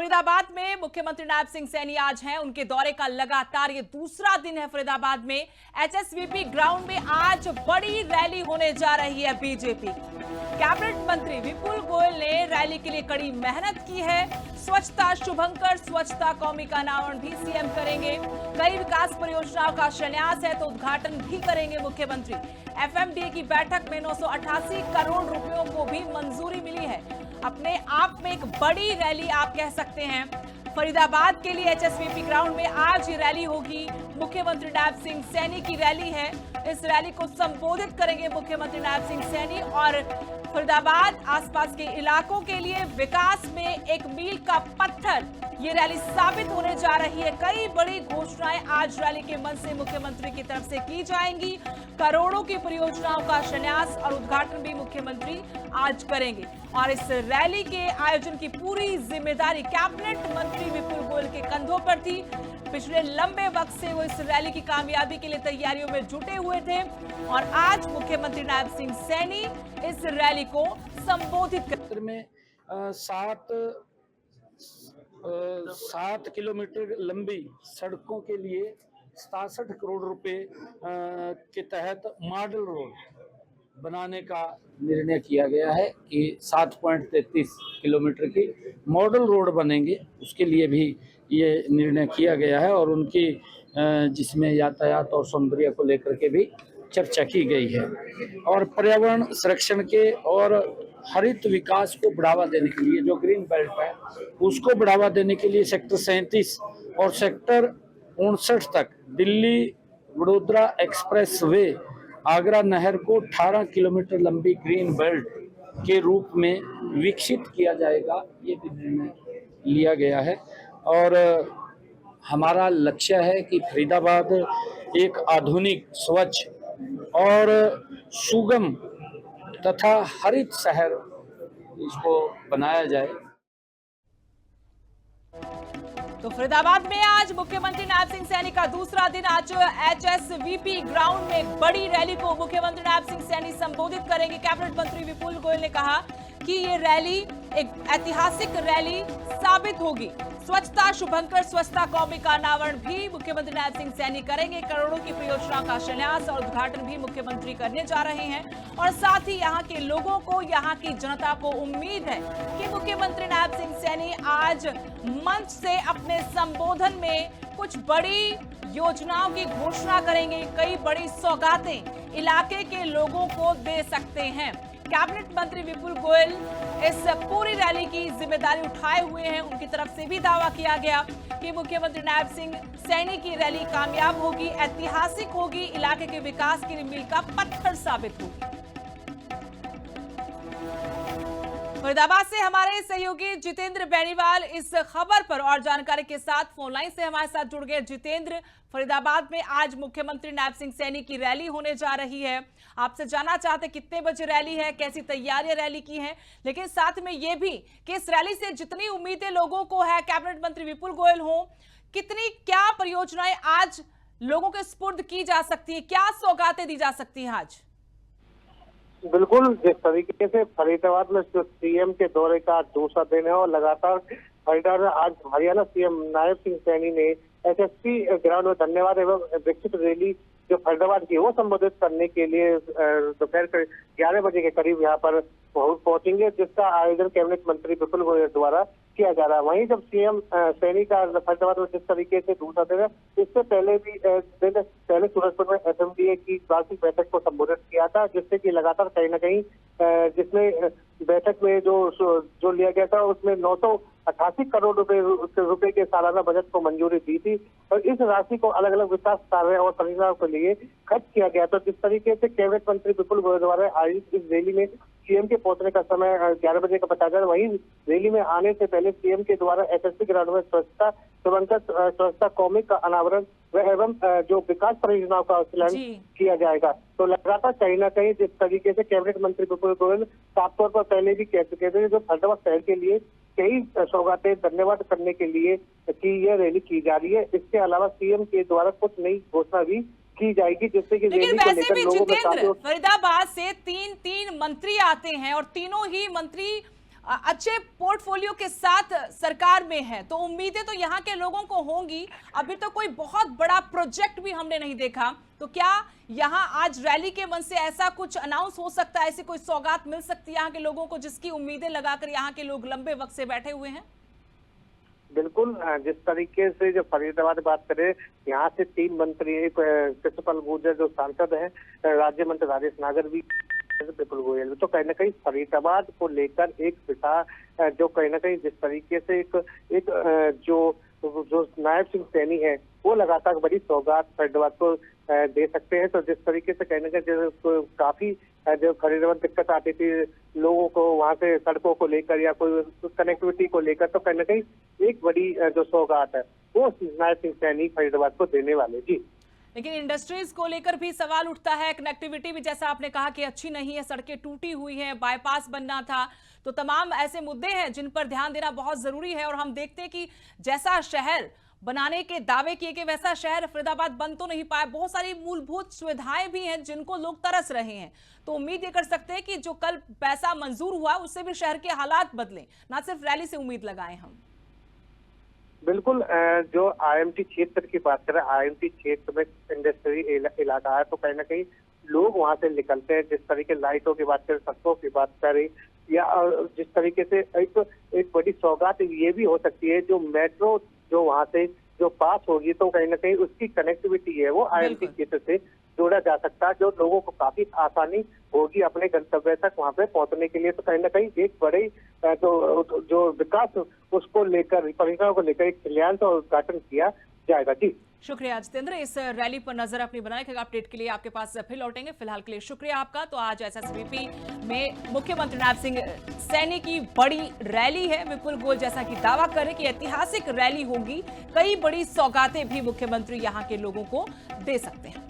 फरीदाबाद में मुख्यमंत्री नायब सिंह सैनी आज हैं। उनके दौरे का लगातार ये दूसरा दिन है। फरीदाबाद में एचएसवीपी ग्राउंड में आज बड़ी रैली होने जा रही है। बीजेपी कैबिनेट मंत्री विपुल गोयल ने रैली के लिए कड़ी मेहनत की है। स्वच्छता शुभंकर स्वच्छता कौमी का अनावरण भी सीएम करेंगे। कई विकास परियोजनाओं का शिलान्यास है तो उद्घाटन भी करेंगे मुख्यमंत्री। एफएमडीए की बैठक में 988 करोड़ रुपयों को भी मंजूरी मिली है। अपने आप में एक बड़ी रैली आप कह सकते हैं। फरीदाबाद के लिए एचएसवीपी ग्राउंड में आज ये रैली होगी। मुख्यमंत्री नायब सिंह सैनी की रैली है। इस रैली को संबोधित करेंगे मुख्यमंत्री नायब सिंह सैनी और फरीदाबाद आसपास के इलाकों के लिए विकास में एक मील का पत्थर ये रैली साबित होने जा रही है। कई बड़ी घोषणाएं आज रैली के मंच से मुख्यमंत्री की तरफ से की जाएंगी। करोड़ों की परियोजनाओं का शिलान्यास और उद्घाटन भी मुख्यमंत्री आज करेंगे और इस रैली के आयोजन की पूरी जिम्मेदारी कैबिनेट मंत्री विपुल गोयल के कंधों पर थी। पिछले लंबे वक्त से वो इस रैली की कामयाबी के लिए तैयारियों में जुटे हुए थे और आज मुख्यमंत्री नायब सिंह सैनी इस रैली को संबोधित कर में 7 किलोमीटर लंबी सड़कों के लिए 67 करोड़ रुपए के तहत मॉडल रोड बनाने का निर्णय किया गया है कि 7.33 किलोमीटर की मॉडल रोड बनेंगे। उसके लिए भी ये निर्णय किया गया है और उनकी जिसमें यातायात और सौंदर्य को लेकर के भी चर्चा की गई है और पर्यावरण संरक्षण के और हरित विकास को बढ़ावा देने के लिए जो ग्रीन बेल्ट है उसको बढ़ावा देने के लिए सेक्टर 37 और सेक्टर 59 तक दिल्ली वडोदरा एक्सप्रेस वे आगरा नहर को 18 किलोमीटर लंबी ग्रीन बेल्ट के रूप में विकसित किया जाएगा। ये भी निर्णय लिया गया है और हमारा लक्ष्य है कि फरीदाबाद एक आधुनिक स्वच्छ और सुगम तथा हरित शहर इसको बनाया जाए। तो फरीदाबाद में आज मुख्यमंत्री नायब सिंह सैनी का दूसरा दिन। आज एचएसवीपी ग्राउंड में बड़ी रैली को मुख्यमंत्री नायब सिंह सैनी संबोधित करेंगे। कैबिनेट मंत्री विपुल गोयल ने कहा कि ये रैली एक ऐतिहासिक रैली साबित होगी। स्वच्छता शुभंकर स्वच्छता कौमी का अनावरण भी मुख्यमंत्री नायब सिंह सैनी करेंगे। करोड़ों की परियोजनाओं का शिलान्यास और उद्घाटन भी मुख्यमंत्री करने जा रहे हैं और साथ ही यहाँ के लोगों को, यहाँ की जनता को उम्मीद है कि मुख्यमंत्री नायब सिंह सैनी आज मंच से अपने संबोधन में कुछ बड़ी योजनाओं की घोषणा करेंगे। कई बड़ी सौगातें इलाके के लोगों को दे सकते हैं। कैबिनेट मंत्री विपुल गोयल इस पूरी रैली की जिम्मेदारी उठाए हुए हैं। उनकी तरफ से भी दावा किया गया कि मुख्यमंत्री नायब सिंह सैनी की रैली कामयाब होगी, ऐतिहासिक होगी, इलाके के विकास की मील का पत्थर साबित होगी। फरीदाबाद से हमारे सहयोगी जितेंद्र बेनीवाल इस खबर पर और जानकारी के साथ फोन लाइन से हमारे साथ जुड़ गए। जितेंद्र, फरीदाबाद में आज मुख्यमंत्री नायब सिंह सैनी की रैली होने जा रही है। आपसे जानना चाहते कितने बजे रैली है, कैसी तैयारियां रैली की हैं, लेकिन साथ में ये भी कि इस रैली से जितनी उम्मीदें लोगों को है, कैबिनेट मंत्री विपुल गोयल हो, कितनी क्या परियोजनाएं आज लोगों के सुपुर्द की जा सकती है, क्या सौगातें दी जा सकती हैं आज? बिल्कुल, जिस तरीके से फरीदाबाद में सीएम के दौरे का दूसरा दिन है और लगातार फरीदाबाद में आज हरियाणा सीएम नायब सिंह सैनी ने एचएसपी ग्राउंड में धन्यवाद एवं विकसित रैली जो फरीदाबाद की वो संबोधित करने के लिए दोपहर 11 बजे के करीब यहाँ पर पहुंचेंगे, जिसका आयोजन कैबिनेट मंत्री विपुल गोयल द्वारा किया जा रहा है। वहीं जब सीएम सैनी का फरीदाबाद में जिस तरीके से दूसरा दिन है, इससे पहले भी पहले सूरजपुर में एफएमडीए की वार्षिक बैठक को संबोधित किया था, जिससे कि लगातार कहीं न कहीं जिसमें बैठक में जो लिया गया था उसमें 988 करोड़ रुपए के सालाना बजट को मंजूरी दी थी और इस राशि को अलग अलग विकास कार्य और परियोजनाओं के लिए खर्च किया गया। तो जिस तरीके से कैबिनेट मंत्री विपुल गोयल द्वारा आयोजित इस रैली में सीएम के पहुंचने का समय 11 बजे का बताया गया। वहीं रैली में आने से पहले सीएम के द्वारा एचएसपी ग्राउंड में स्वच्छता कौमी का अनावरण एवं जो विकास परियोजनाओं का शिलान्यास किया जाएगा। तो लगातार कहीं न कहीं जिस तरीके से कैबिनेट मंत्री विपुल गोयल साफ तौर पर पहले भी कह चुके थे जो फरीदाबाद शहर के लिए कई सौगातें धन्यवाद करने के लिए कि यह रैली की जा रही है। इसके अलावा सीएम के द्वारा कुछ नई घोषणा भी की जाएगी, जिससे कि लेकिन वैसे भी जितेंद्र, फरीदाबाद से तीन मंत्री आते हैं और तीनों ही मंत्री अच्छे पोर्टफोलियो के साथ सरकार में है, तो उम्मीदें तो यहाँ के लोगों को होंगी। अभी तो कोई बहुत बड़ा प्रोजेक्ट भी हमने नहीं देखा, तो क्या यहाँ आज रैली के मन से ऐसा कुछ अनाउंस हो सकता है, ऐसी कोई सौगात मिल सकती है यहाँ के लोगों को जिसकी उम्मीदें लगाकर यहाँ के लोग लंबे वक्त से बैठे हुए हैं? बिल्कुल, जिस तरीके से जो फरीदाबाद बात करें, यहाँ से 3 मंत्री, एक कृष्णपाल गुर्जर जो सांसद हैं, राज्य मंत्री राजेश नागर भी, विपुल गोयल भी, तो कहीं ना कहीं फरीदाबाद को लेकर एक पिता जो कहीं ना कहीं जिस तरीके से एक जो नायब सिंह सैनी है वो लगातार बड़ी सौगात फरीदाबाद को दे सकते हैं। तो जिस तरीके से कहने का काफी जो फरीदाबाद दिक्कत आती थी लोगों को वहां से सड़कों को लेकर या कोई कनेक्टिविटी को लेकर, तो कहीं ना कहीं एक बड़ी जो सौगात है वो नायब सिंह सैनी फरीदाबाद को देने वाले। जी, लेकिन इंडस्ट्रीज को लेकर भी सवाल उठता है, कनेक्टिविटी भी जैसा आपने कहा कि अच्छी नहीं है, सड़कें टूटी हुई हैं, बाईपास बनना था, तो तमाम ऐसे मुद्दे हैं जिन पर ध्यान देना बहुत जरूरी है। और हम देखते हैं कि जैसा शहर बनाने के दावे किए गए वैसा शहर फरीदाबाद बन तो नहीं पाया। बहुत सारी मूलभूत सुविधाएं भी हैं जिनको लोग तरस रहे हैं। तो उम्मीद ये कर सकते हैं कि जो कल पैसा मंजूर हुआ उससे भी शहर के हालात बदलें, ना सिर्फ रैली से उम्मीद लगाएं हम। बिल्कुल, जो आईएमटी क्षेत्र की बात करें, आईएमटी क्षेत्र में इंडस्ट्री इलाका है, तो कहीं ना कहीं लोग वहां से निकलते हैं। जिस तरीके लाइटों की बात करें, सड़कों की बात करें, या जिस तरीके से एक बड़ी सौगात ये भी हो सकती है, जो मेट्रो जो वहां से जो पास होगी, तो कहीं ना कहीं उसकी कनेक्टिविटी है वो आईएमटी क्षेत्र से जोड़ा जा सकता है, जो लोगों को काफी आसानी होगी अपने गंतव्य तक वहां पे पहुंचने के लिए। तो कहीं ना कहीं एक बड़े जो विकास उसको लेकर, परियोजना को लेकर एक शिलान्यास और उद्घाटन किया जाएगा। जी, शुक्रिया जितेंद्र, इस रैली पर नजर अपनी बनाने के अपडेट के लिए आपके पास फिर लौटेंगे। फिलहाल के लिए शुक्रिया आपका। तो आज एसएसवीपी में मुख्यमंत्री नायब सिंह सैनी की बड़ी रैली है। विपुल गोयल जैसा कि दावा करें कि ऐतिहासिक रैली होगी, कई बड़ी सौगातें भी मुख्यमंत्री यहां के लोगों को दे सकते हैं।